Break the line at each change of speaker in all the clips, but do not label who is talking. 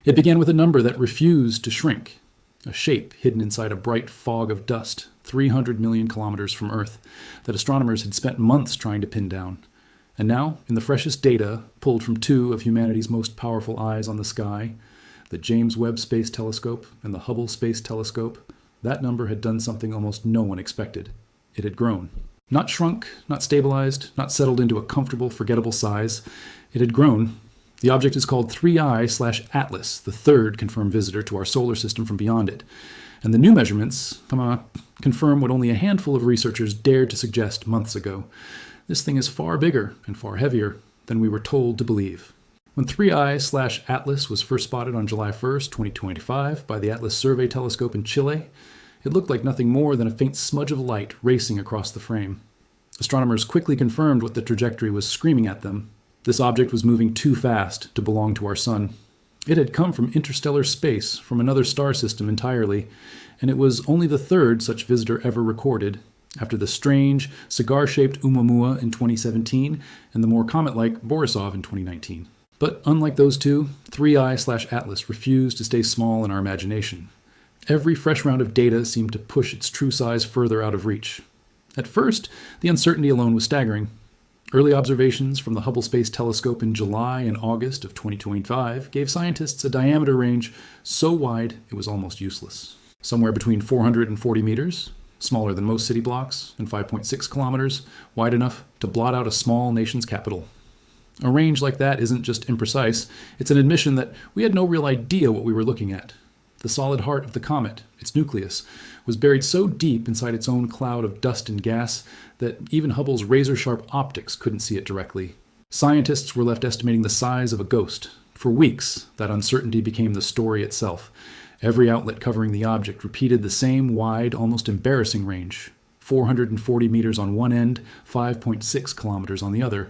It began with a number that refused to shrink, a shape hidden inside a bright fog of dust 300 million kilometers from Earth that astronomers had spent months trying to pin down. And now, in the freshest data pulled from two of humanity's most powerful eyes on the sky, the James Webb Space Telescope and the Hubble Space Telescope, that number had done something almost no one expected. It had grown. Not shrunk, not stabilized, not settled into a comfortable, forgettable size. It had grown. The object is called 3I/Atlas, the third confirmed visitor to our solar system from beyond it. And the new measurements confirm what only a handful of researchers dared to suggest months ago. This thing is far bigger and far heavier than we were told to believe. When 3I/Atlas was first spotted on July 1st, 2025 by the Atlas Survey Telescope in Chile, it looked like nothing more than a faint smudge of light racing across the frame. Astronomers quickly confirmed what the trajectory was screaming at them. This object was moving too fast to belong to our sun. It had come from interstellar space, from another star system entirely, and it was only the third such visitor ever recorded, after the strange, cigar-shaped Oumuamua in 2017 and the more comet-like Borisov in 2019. But unlike those two, 3I/Atlas refused to stay small in our imagination. Every fresh round of data seemed to push its true size further out of reach. At first, the uncertainty alone was staggering. Early observations from the Hubble Space Telescope in July and August of 2025 gave scientists a diameter range so wide it was almost useless. Somewhere between 440 meters, smaller than most city blocks, and 5.6 kilometers, wide enough to blot out a small nation's capital. A range like that isn't just imprecise, it's an admission that we had no real idea what we were looking at. The solid heart of the comet, its nucleus, was buried so deep inside its own cloud of dust and gas that even Hubble's razor-sharp optics couldn't see it directly. Scientists were left estimating the size of a ghost. For weeks, that uncertainty became the story itself. Every outlet covering the object repeated the same wide, almost embarrassing range. 440 meters on one end, 5.6 kilometers on the other.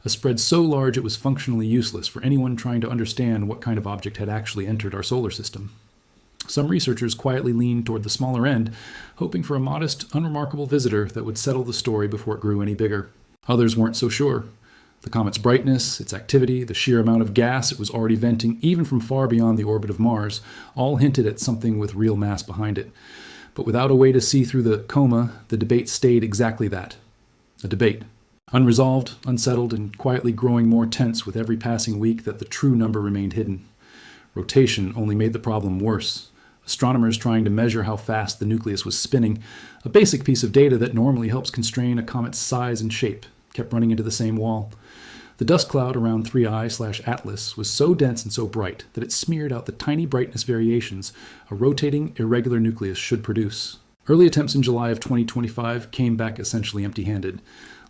A spread so large it was functionally useless for anyone trying to understand what kind of object had actually entered our solar system. Some researchers quietly leaned toward the smaller end, hoping for a modest, unremarkable visitor that would settle the story before it grew any bigger. Others weren't so sure. The comet's brightness, its activity, the sheer amount of gas it was already venting, even from far beyond the orbit of Mars, all hinted at something with real mass behind it. But without a way to see through the coma, the debate stayed exactly that. A debate. Unresolved, unsettled, and quietly growing more tense with every passing week that the true number remained hidden. Rotation only made the problem worse. Astronomers trying to measure how fast the nucleus was spinning, a basic piece of data that normally helps constrain a comet's size and shape, kept running into the same wall. The dust cloud around 3I/Atlas was so dense and so bright that it smeared out the tiny brightness variations a rotating, irregular nucleus should produce. Early attempts in July of 2025 came back essentially empty-handed.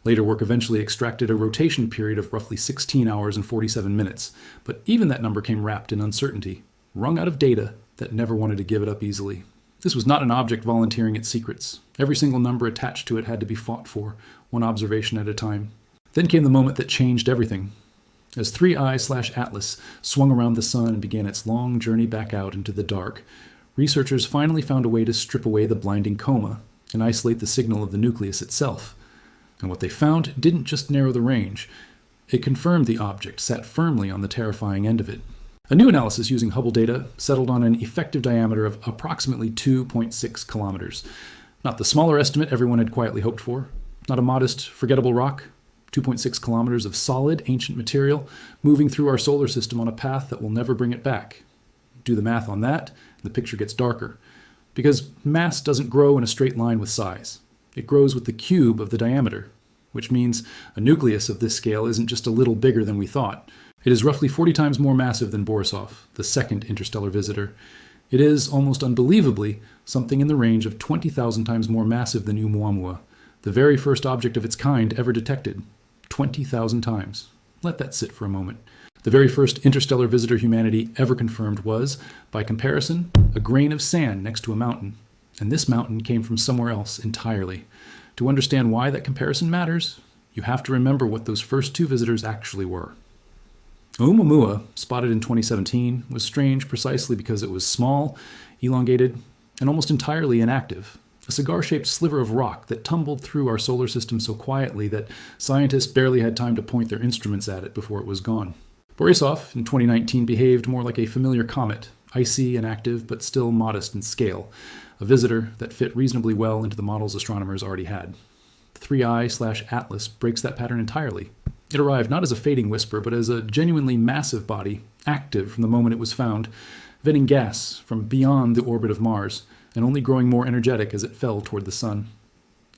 Later work eventually extracted a rotation period of roughly 16 hours and 47 minutes, but even that number came wrapped in uncertainty, wrung out of data that never wanted to give it up easily. This was not an object volunteering its secrets. Every single number attached to it had to be fought for, one observation at a time. Then came the moment that changed everything. As 3I/Atlas swung around the sun and began its long journey back out into the dark, researchers finally found a way to strip away the blinding coma and isolate the signal of the nucleus itself. And what they found didn't just narrow the range. It confirmed the object sat firmly on the terrifying end of it. A new analysis using Hubble data settled on an effective diameter of approximately 2.6 kilometers. Not the smaller estimate everyone had quietly hoped for. Not a modest, forgettable rock. 2.6 kilometers of solid, ancient material moving through our solar system on a path that will never bring it back. Do the math on that, and the picture gets darker. Because mass doesn't grow in a straight line with size. It grows with the cube of the diameter, which means a nucleus of this scale isn't just a little bigger than we thought. It is roughly 40 times more massive than Borisov, the second interstellar visitor. It is, almost unbelievably, something in the range of 20,000 times more massive than Oumuamua, the very first object of its kind ever detected. 20,000 times. Let that sit for a moment. The very first interstellar visitor humanity ever confirmed was, by comparison, a grain of sand next to a mountain. And this mountain came from somewhere else entirely. To understand why that comparison matters, you have to remember what those first two visitors actually were. Oumuamua, spotted in 2017, was strange precisely because it was small, elongated, and almost entirely inactive. A cigar-shaped sliver of rock that tumbled through our solar system so quietly that scientists barely had time to point their instruments at it before it was gone. Borisov in 2019 behaved more like a familiar comet, icy and active but still modest in scale, a visitor that fit reasonably well into the models astronomers already had. 3I/Atlas breaks that pattern entirely. It arrived not as a fading wisper, but as a genuinely massive body, active from the moment it was found, venting gas from beyond the orbit of Mars, and only growing more energetic as it fell toward the sun.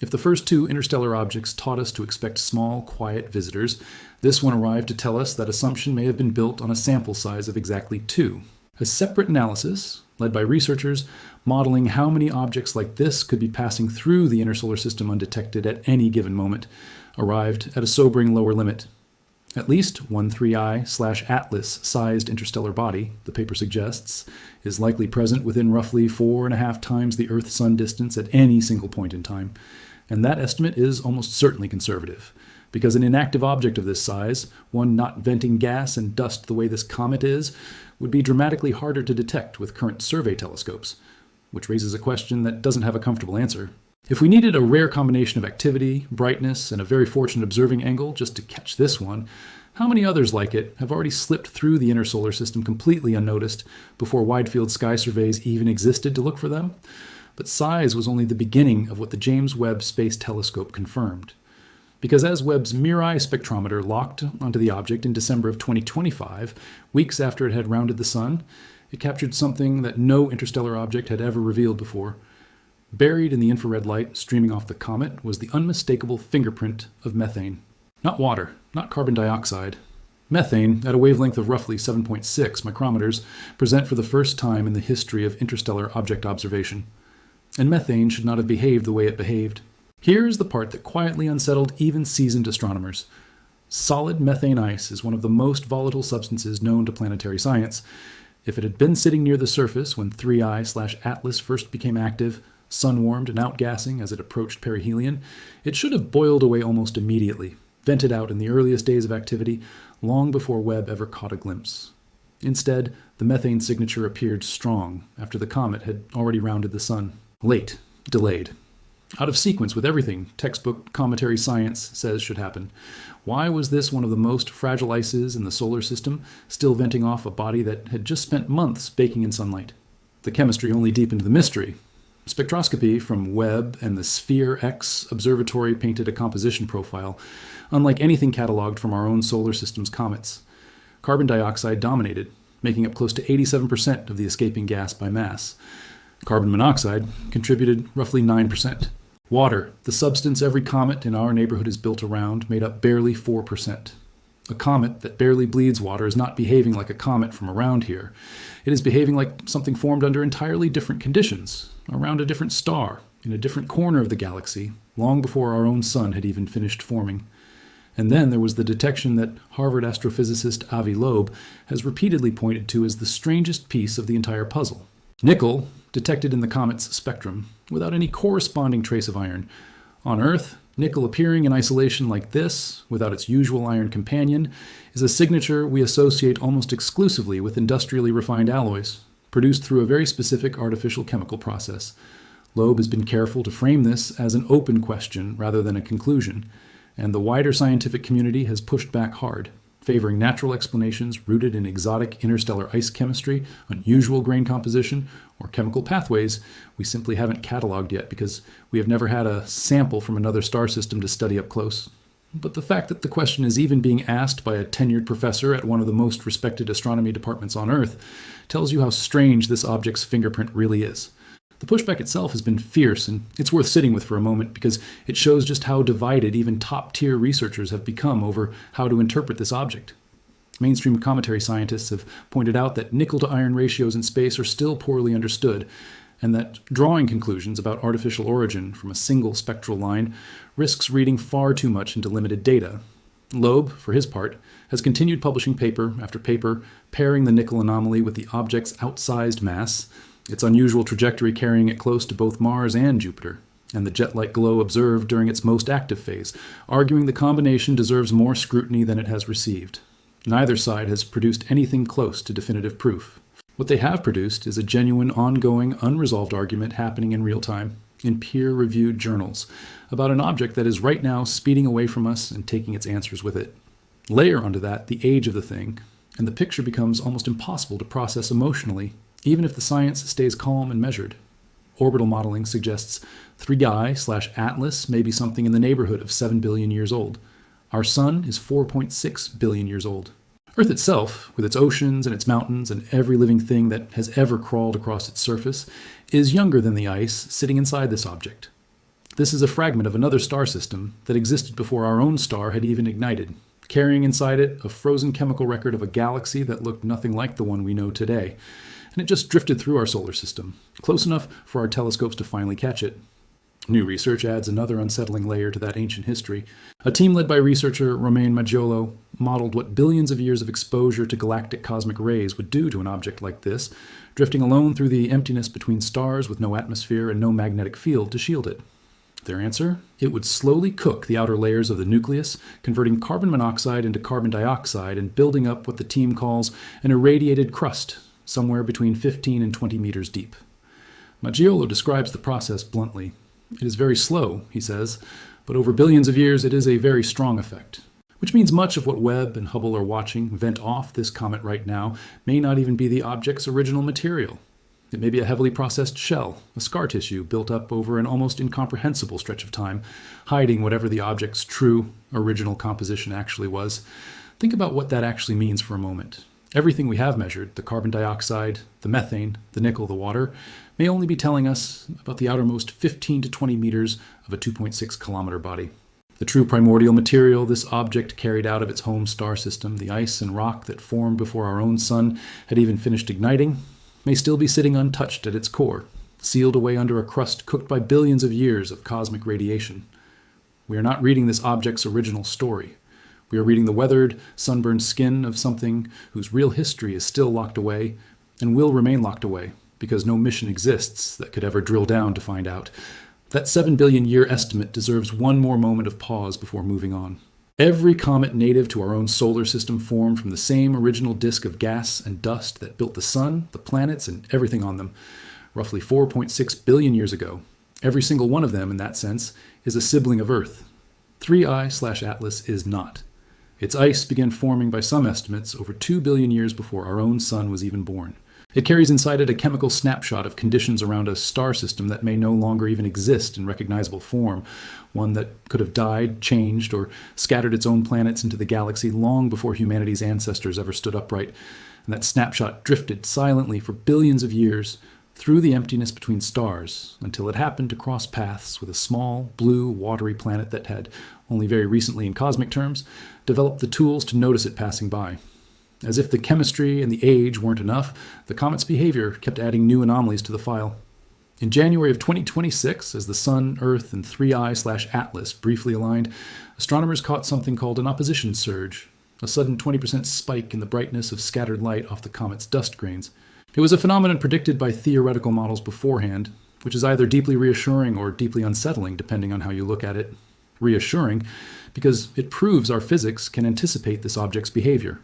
If the first two interstellar objects taught us to expect small, quiet visitors, this one arrived to tell us that assumption may have been built on a sample size of exactly 2. A separate analysis, led by researchers, modeling how many objects like this could be passing through the inner solar system undetected at any given moment, arrived at a sobering lower limit. At least one 3I/Atlas-sized interstellar body, the paper suggests, is likely present within roughly 4.5 times the Earth-Sun distance at any single point in time. And that estimate is almost certainly conservative, because an inactive object of this size, one not venting gas and dust the way this comet is, would be dramatically harder to detect with current survey telescopes, which raises a question that doesn't have a comfortable answer. If we needed a rare combination of activity, brightness, and a very fortunate observing angle just to catch this one, how many others like it have already slipped through the inner solar system completely unnoticed before wide-field sky surveys even existed to look for them? But size was only the beginning of what the James Webb Space Telescope confirmed. Because as Webb's MirrorEye spectrometer locked onto the object in December of 2025, weeks after it had rounded the sun, it captured something that no interstellar object had ever revealed before. Buried in the infrared light streaming off the comet was the unmistakable fingerprint of methane. Not water, not carbon dioxide. Methane, at a wavelength of roughly 7.6 micrometers, present for the first time in the history of interstellar object observation. And methane should not have behaved the way it behaved. Here's the part that quietly unsettled even seasoned astronomers. Solid methane ice is one of the most volatile substances known to planetary science. If it had been sitting near the surface when 3I/Atlas first became active, sun-warmed and outgassing as it approached perihelion, it should have boiled away almost immediately, vented out in the earliest days of activity, long before Webb ever caught a glimpse. Instead, the methane signature appeared strong after the comet had already rounded the sun. Late, delayed. Out of sequence with everything textbook cometary science says should happen. Why was this one of the most fragile ices in the solar system still venting off a body that had just spent months baking in sunlight? The chemistry only deepened the mystery. Spectroscopy from Webb and the Sphere X observatory painted a composition profile, unlike anything cataloged from our own solar system's comets. Carbon dioxide dominated, making up close to 87% of the escaping gas by mass. Carbon monoxide contributed roughly 9%. Water, the substance every comet in our neighborhood is built around, made up barely 4%. A comet that barely bleeds water is not behaving like a comet from around here. It is behaving like something formed under entirely different conditions, around a different star, in a different corner of the galaxy, long before our own sun had even finished forming. And then there was the detection that Harvard astrophysicist Avi Loeb has repeatedly pointed to as the strangest piece of the entire puzzle. Nickel, detected in the comet's spectrum, without any corresponding trace of iron. On Earth, nickel appearing in isolation like this, without its usual iron companion, is a signature we associate almost exclusively with industrially refined alloys, produced through a very specific artificial chemical process. Loeb has been careful to frame this as an open question rather than a conclusion, and the wider scientific community has pushed back hard, favoring natural explanations rooted in exotic interstellar ice chemistry, unusual grain composition, or chemical pathways we simply haven't cataloged yet because we have never had a sample from another star system to study up close. But the fact that the question is even being asked by a tenured professor at one of the most respected astronomy departments on Earth tells you how strange this object's fingerprint really is. The pushback itself has been fierce, and it's worth sitting with for a moment because it shows just how divided even top-tier researchers have become over how to interpret this object. Mainstream cometary scientists have pointed out that nickel-to-iron ratios in space are still poorly understood, and that drawing conclusions about artificial origin from a single spectral line risks reading far too much into limited data. Loeb, for his part, has continued publishing paper after paper, pairing the nickel anomaly with the object's outsized mass, its unusual trajectory carrying it close to both Mars and Jupiter, and the jet-like glow observed during its most active phase, arguing the combination deserves more scrutiny than it has received. Neither side has produced anything close to definitive proof. What they have produced is a genuine, ongoing, unresolved argument happening in real time, in peer-reviewed journals, about an object that is right now speeding away from us and taking its answers with it. Layer onto that the age of the thing, and the picture becomes almost impossible to process emotionally, even if the science stays calm and measured. Orbital modeling suggests 3i/Atlas may be something in the neighborhood of 7 billion years old. Our sun is 4.6 billion years old. Earth itself, with its oceans and its mountains and every living thing that has ever crawled across its surface, is younger than the ice sitting inside this object. This is a fragment of another star system that existed before our own star had even ignited, carrying inside it a frozen chemical record of a galaxy that looked nothing like the one we know today. And it just drifted through our solar system, close enough for our telescopes to finally catch it. New research adds another unsettling layer to that ancient history. A team led by researcher Romain Maggiolo modeled what billions of years of exposure to galactic cosmic rays would do to an object like this, drifting alone through the emptiness between stars with no atmosphere and no magnetic field to shield it. Their answer? It would slowly cook the outer layers of the nucleus, converting carbon monoxide into carbon dioxide and building up what the team calls an irradiated crust, somewhere between 15 and 20 meters deep. Maggiolo describes the process bluntly. It is very slow, he says, but over billions of years it is a very strong effect. Which means much of what Webb and Hubble are watching vent off this comet right now may not even be the object's original material. It may be a heavily processed shell, a scar tissue built up over an almost incomprehensible stretch of time, hiding whatever the object's true, original composition actually was. Think about what that actually means for a moment. Everything we have measured, the carbon dioxide, the methane, the nickel, the water, may only be telling us about the outermost 15 to 20 meters of a 2.6 kilometer body. The true primordial material this object carried out of its home star system, the ice and rock that formed before our own sun had even finished igniting, may still be sitting untouched at its core, sealed away under a crust cooked by billions of years of cosmic radiation. We are not reading this object's original story. We are reading the weathered, sunburned skin of something whose real history is still locked away and will remain locked away because no mission exists that could ever drill down to find out. That 7 billion year estimate deserves one more moment of pause before moving on. Every comet native to our own solar system formed from the same original disk of gas and dust that built the sun, the planets, and everything on them, roughly 4.6 billion years ago. Every single one of them, in that sense, is a sibling of Earth. 3i/Atlas is not. Its ice began forming by some estimates over 2 billion years before our own sun was even born. It carries inside it a chemical snapshot of conditions around a star system that may no longer even exist in recognizable form, one that could have died, changed, or scattered its own planets into the galaxy long before humanity's ancestors ever stood upright. And that snapshot drifted silently for billions of years through the emptiness between stars until it happened to cross paths with a small, blue, watery planet that had, only very recently in cosmic terms, developed the tools to notice it passing by. As if the chemistry and the age weren't enough, the comet's behavior kept adding new anomalies to the file. In January of 2026, as the Sun, Earth, and 3i/Atlas briefly aligned, astronomers caught something called an opposition surge, a sudden 20% spike in the brightness of scattered light off the comet's dust grains. It was a phenomenon predicted by theoretical models beforehand, which is either deeply reassuring or deeply unsettling, depending on how you look at it. Reassuring, because it proves our physics can anticipate this object's behavior.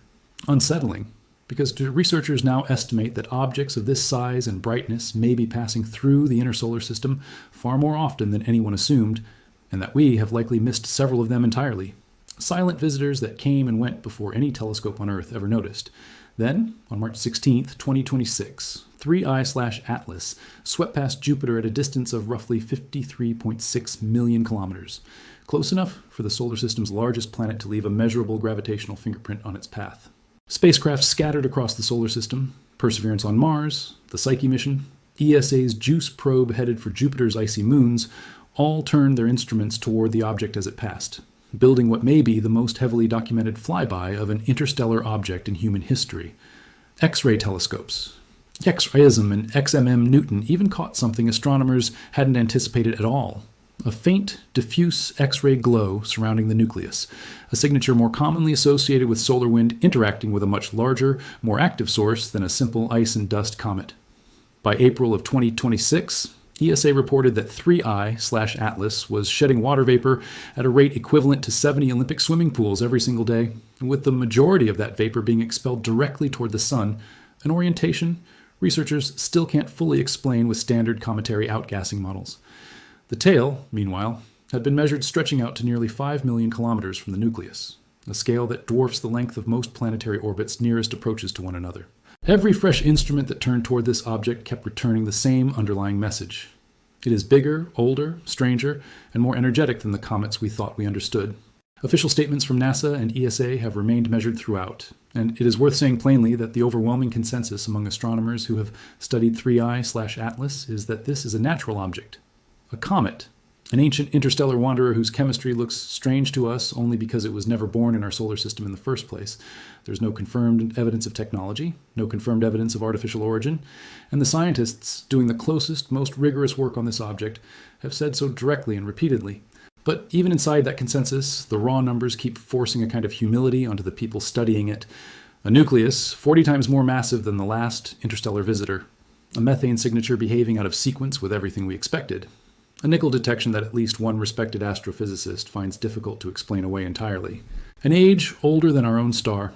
Unsettling, because researchers now estimate that objects of this size and brightness may be passing through the inner solar system far more often than anyone assumed, and that we have likely missed several of them entirely. Silent visitors that came and went before any telescope on Earth ever noticed. Then, on March 16, 2026, 3i/Atlas swept past Jupiter at a distance of roughly 53.6 million kilometers, close enough for the solar system's largest planet to leave a measurable gravitational fingerprint on its path. Spacecraft scattered across the solar system, Perseverance on Mars, the Psyche mission, ESA's JUICE probe headed for Jupiter's icy moons, all turned their instruments toward the object as it passed, building what may be the most heavily documented flyby of an interstellar object in human history. X-ray telescopes, X-rayism and XMM Newton even caught something astronomers hadn't anticipated at all. A faint, diffuse X-ray glow surrounding the nucleus, a signature more commonly associated with solar wind interacting with a much larger, more active source than a simple ice and dust comet. By April of 2026, ESA reported that 3i/Atlas was shedding water vapor at a rate equivalent to 70 Olympic swimming pools every single day, with the majority of that vapor being expelled directly toward the sun, an orientation researchers still can't fully explain with standard cometary outgassing models. The tail, meanwhile, had been measured stretching out to nearly 5 million kilometers from the nucleus. a scale that dwarfs the length of most planetary orbits nearest approaches to one another. Every fresh instrument that turned toward this object kept returning the same underlying message. It is bigger, older, stranger, and more energetic than the comets we thought we understood. Official statements from NASA and ESA have remained measured throughout, and it is worth saying plainly that the overwhelming consensus among astronomers who have studied 3I/Atlas is that this is a natural object, a comet, an ancient interstellar wanderer whose chemistry looks strange to us only because it was never born in our solar system in the first place. There's no confirmed evidence of technology, no confirmed evidence of artificial origin, and the scientists doing the closest, most rigorous work on this object have said so directly and repeatedly. But even inside that consensus, the raw numbers keep forcing a kind of humility onto the people studying it. A nucleus 40 times more massive than the last interstellar visitor. A methane signature behaving out of sequence with everything we expected. A nickel detection that at least one respected astrophysicist finds difficult to explain away entirely. An age older than our own star.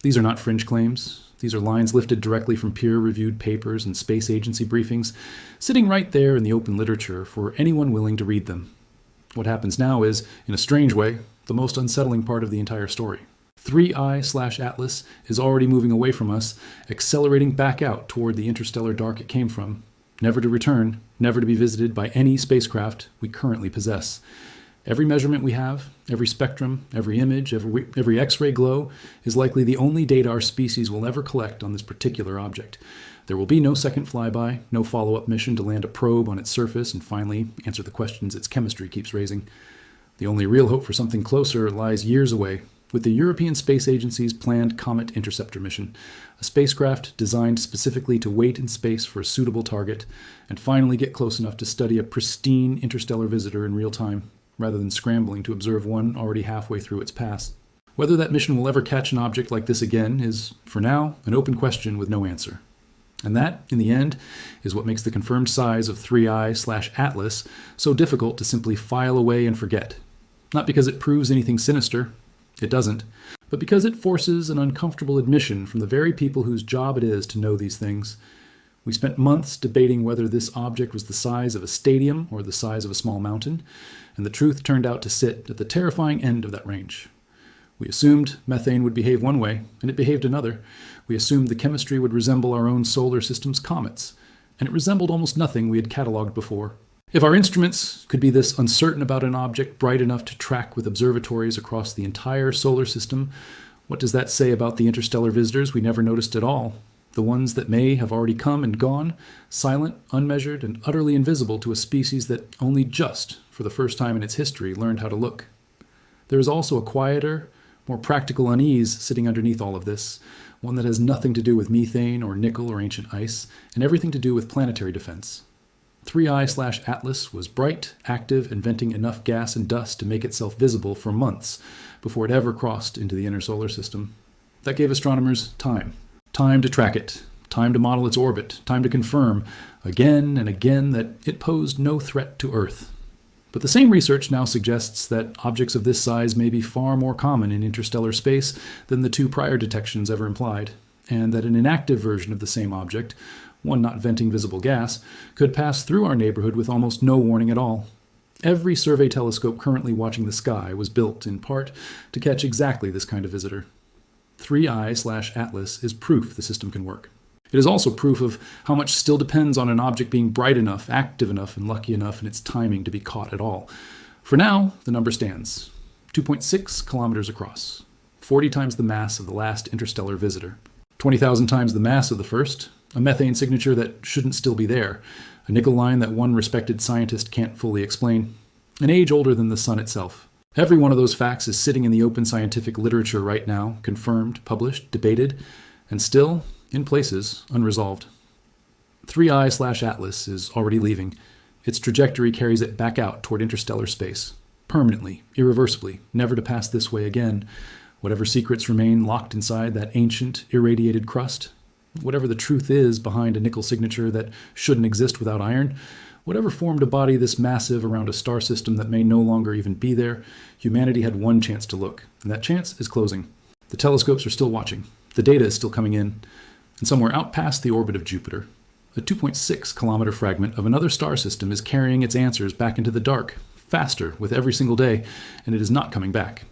These are not fringe claims. These are lines lifted directly from peer-reviewed papers and space agency briefings, sitting right there in the open literature for anyone willing to read them. What happens now is, in a strange way, the most unsettling part of the entire story. 3I/Atlas is already moving away from us, accelerating back out toward the interstellar dark it came from, never to return, never to be visited by any spacecraft we currently possess. Every measurement we have, every spectrum, every image, every X-ray glow is likely the only data our species will ever collect on this particular object. There will be no second flyby, no follow-up mission to land a probe on its surface and finally answer the questions its chemistry keeps raising. The only real hope for something closer lies years away, with the European Space Agency's planned Comet Interceptor mission, a spacecraft designed specifically to wait in space for a suitable target and finally get close enough to study a pristine interstellar visitor in real time, rather than scrambling to observe one already halfway through its path. Whether that mission will ever catch an object like this again is, for now, an open question with no answer. And that, in the end, is what makes the confirmed size of 3I/Atlas so difficult to simply file away and forget. Not because it proves anything sinister, it doesn't, but because it forces an uncomfortable admission from the very people whose job it is to know these things. We spent months debating whether this object was the size of a stadium or the size of a small mountain, and the truth turned out to sit at the terrifying end of that range. We assumed methane would behave one way, and it behaved another. We assumed the chemistry would resemble our own solar system's comets, and it resembled almost nothing we had cataloged before. If our instruments could be this uncertain about an object bright enough to track with observatories across the entire solar system, what does that say about the interstellar visitors we never noticed at all? The ones that may have already come and gone, silent, unmeasured, and utterly invisible to a species that only just, for the first time in its history, learned how to look. There is also a quieter, more practical unease sitting underneath all of this, one that has nothing to do with methane or nickel or ancient ice, and everything to do with planetary defense. 3I/Atlas was bright, active, and venting enough gas and dust to make itself visible for months before it ever crossed into the inner solar system. That gave astronomers time. Time to track it, time to model its orbit, time to confirm, again and again, that it posed no threat to Earth. But the same research now suggests that objects of this size may be far more common in interstellar space than the two prior detections ever implied, and that an inactive version of the same object, one not venting visible gas, could pass through our neighborhood with almost no warning at all. Every survey telescope currently watching the sky was built, in part, to catch exactly this kind of visitor. 3I/Atlas is proof the system can work. It is also proof of how much still depends on an object being bright enough, active enough, and lucky enough in its timing to be caught at all. For now, the number stands. 2.6 kilometers across. 40 times the mass of the last interstellar visitor. 20,000 times the mass of the first. A methane signature that shouldn't still be there. A nickel line that one respected scientist can't fully explain. An age older than the sun itself. Every one of those facts is sitting in the open scientific literature right now, confirmed, published, debated, and still, in places, unresolved. 3I/Atlas is already leaving. Its trajectory carries it back out toward interstellar space. Permanently, irreversibly, never to pass this way again. Whatever secrets remain locked inside that ancient, irradiated crust, whatever the truth is behind a nickel signature that shouldn't exist without iron, whatever formed a body this massive around a star system that may no longer even be there, humanity had one chance to look, and that chance is closing. The telescopes are still watching. The data is still coming in. And somewhere out past the orbit of Jupiter, a 2.6 kilometer fragment of another star system is carrying its answers back into the dark, faster with every single day, and it is not coming back.